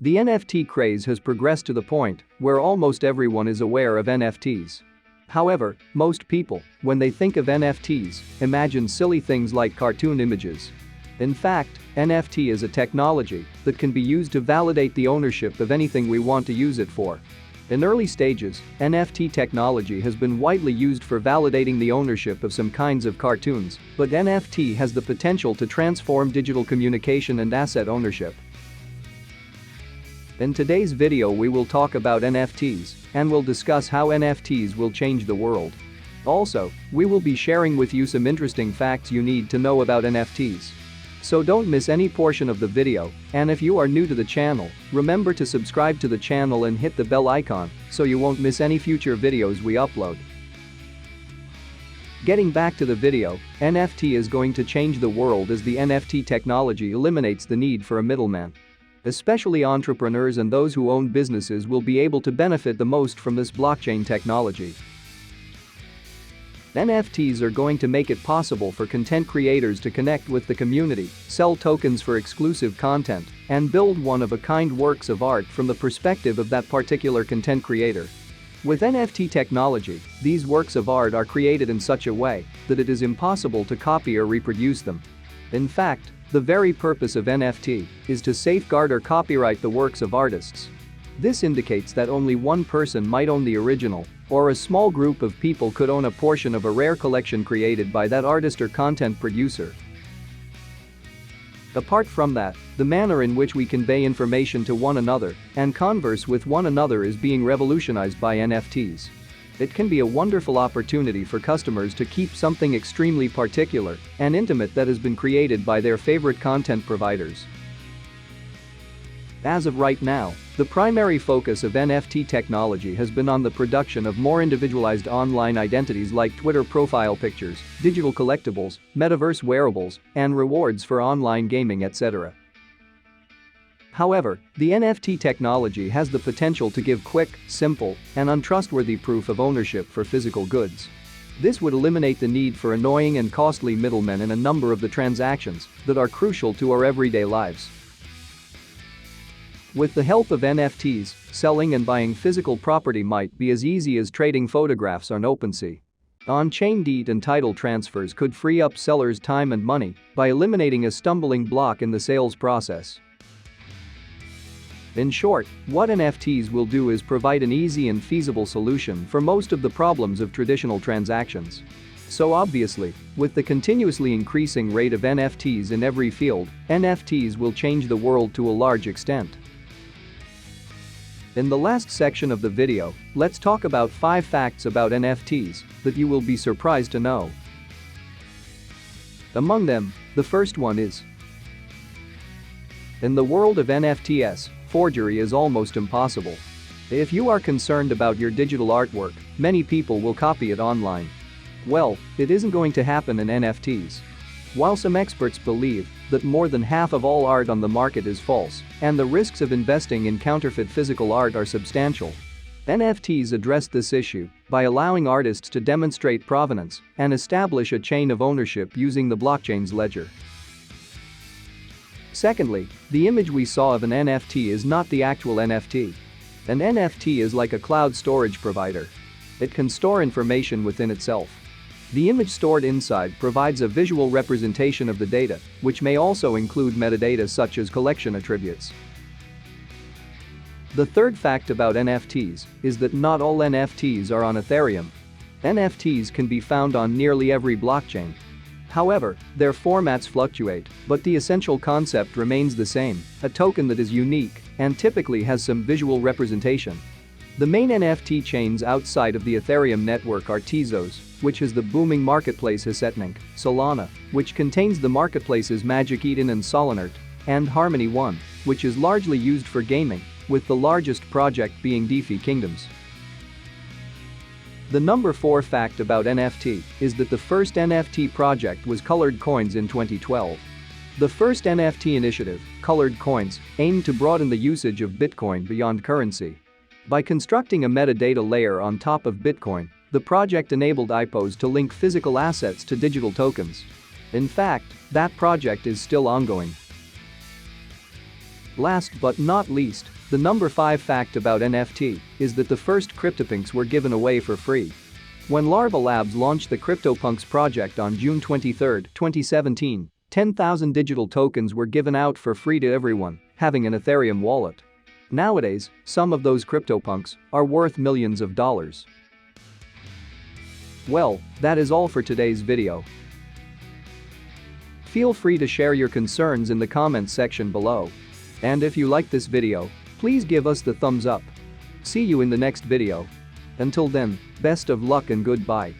The NFT craze has progressed to the point where almost everyone is aware of NFTs. However, most people, when they think of NFTs, imagine silly things like cartoon images. In fact, NFT is a technology that can be used to validate the ownership of anything we want to use it for. In early stages, NFT technology has been widely used for validating the ownership of some kinds of cartoons, but NFT has the potential to transform digital communication and asset ownership. In today's video we will talk about NFTs and we'll discuss how NFTs will change the world. Also, we will be sharing with you some interesting facts you need to know about NFTs. So don't miss any portion of the video, and if you are new to the channel, remember to subscribe to the channel and hit the bell icon so you won't miss any future videos we upload. Getting back to the video, NFT is going to change the world as the NFT technology eliminates the need for a middleman. Especially entrepreneurs and those who own businesses will be able to benefit the most from this blockchain technology. NFTs are going to make it possible for content creators to connect with the community, sell tokens for exclusive content, and build one-of-a-kind works of art from the perspective of that particular content creator. With NFT technology, these works of art are created in such a way that it is impossible to copy or reproduce them. In fact, the very purpose of NFT is to safeguard or copyright the works of artists. This indicates that only one person might own the original, or a small group of people could own a portion of a rare collection created by that artist or content producer. Apart from that, the manner in which we convey information to one another and converse with one another is being revolutionized by NFTs. It can be a wonderful opportunity for customers to keep something extremely particular and intimate that has been created by their favorite content providers. As of right now, the primary focus of NFT technology has been on the production of more individualized online identities like Twitter profile pictures, digital collectibles, metaverse wearables, and rewards for online gaming, etc. However, the NFT technology has the potential to give quick, simple, and untrustworthy proof of ownership for physical goods. This would eliminate the need for annoying and costly middlemen in a number of the transactions that are crucial to our everyday lives. With the help of NFTs, selling and buying physical property might be as easy as trading photographs on OpenSea. On-chain deed and title transfers could free up sellers' time and money by eliminating a stumbling block in the sales process. In short, what NFTs will do is provide an easy and feasible solution for most of the problems of traditional transactions. So obviously, with the continuously increasing rate of NFTs in every field, NFTs will change the world to a large extent. In the last section of the video, let's talk about 5 facts about NFTs that you will be surprised to know. Among them, the first one is: in the world of NFTs, forgery is almost impossible. If you are concerned about your digital artwork, many people will copy it online. Well, it isn't going to happen in NFTs. While some experts believe that more than half of all art on the market is false, and the risks of investing in counterfeit physical art are substantial, NFTs address this issue by allowing artists to demonstrate provenance and establish a chain of ownership using the blockchain's ledger. Secondly, the image we saw of an NFT is not the actual NFT. An NFT is like a cloud storage provider. It can store information within itself. The image stored inside provides a visual representation of the data, which may also include metadata such as collection attributes. The third fact about NFTs is that not all NFTs are on Ethereum. NFTs can be found on nearly every blockchain. However, their formats fluctuate, but the essential concept remains the same: a token that is unique and typically has some visual representation. The main NFT chains outside of the Ethereum network are Tezos, which is the booming marketplace Hissetnik, Solana, which contains the marketplaces Magic Eden and Solanart, and Harmony One, which is largely used for gaming, with the largest project being DeFi Kingdoms. The number 4 fact about NFT is that the first NFT project was Colored Coins in 2012. The first NFT initiative, Colored Coins, aimed to broaden the usage of Bitcoin beyond currency. By constructing a metadata layer on top of Bitcoin, the project enabled IPOs to link physical assets to digital tokens. In fact, that project is still ongoing. Last but not least, the number 5 fact about NFT is that the first CryptoPunks were given away for free. When Larva Labs launched the CryptoPunks project on June 23, 2017, 10,000 digital tokens were given out for free to everyone having an Ethereum wallet. Nowadays, some of those CryptoPunks are worth millions of dollars. Well, that is all for today's video. Feel free to share your concerns in the comments section below. And if you like this video, please give us the thumbs up. See you in the next video. Until then, best of luck and goodbye.